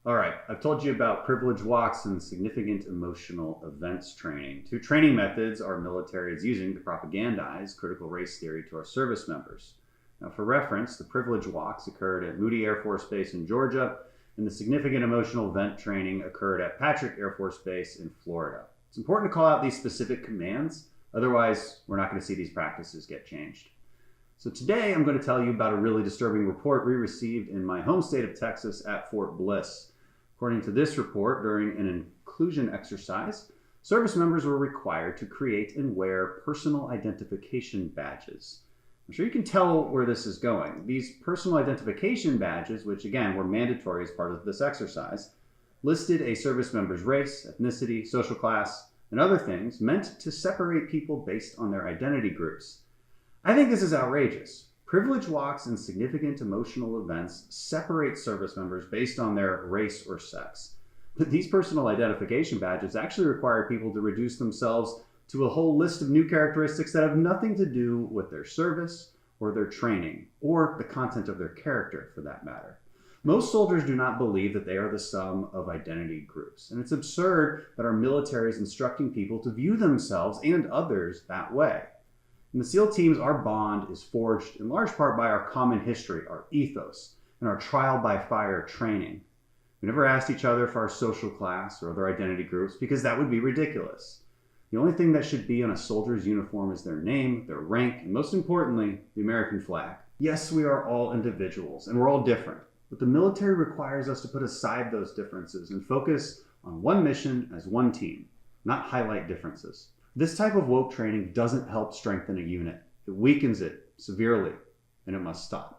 All right, I've told you about privilege walks and significant emotional events training. Two training methods our military is using to propagandize critical race theory to our service members. Now, for reference, the privilege walks occurred at Moody Air Force Base in Georgia, and the significant emotional event training occurred at Patrick Air Force Base in Florida. It's important to call out these specific commands, otherwise we're not going to see these practices get changed. So today I'm going to tell you about a really disturbing report we received in my home state of Texas at Fort Bliss. According to this report, during an inclusion exercise, service members were required to create and wear personal identification badges. I'm sure you can tell where this is going. These personal identification badges, which again were mandatory as part of this exercise, listed a service member's race, ethnicity, social class, and other things meant to separate people based on their identity groups. I think this is outrageous. Privilege walks and significant emotional events separate service members based on their race or sex. But these personal identification badges actually require people to reduce themselves to a whole list of new characteristics that have nothing to do with their service or their training, or the content of their character for that matter. Most soldiers do not believe that they are the sum of identity groups, and it's absurd that our military is instructing people to view themselves and others that way. In the SEAL teams, our bond is forged in large part by our common history, our ethos, and our trial by fire training. We never asked each other for our social class or other identity groups because that would be ridiculous. The only thing that should be on a soldier's uniform is their name, their rank, and most importantly, the American flag. Yes, we are all individuals and we're all different, but the military requires us to put aside those differences and focus on one mission as one team, not highlight differences. This type of woke training doesn't help strengthen a unit. It weakens it severely, and it must stop.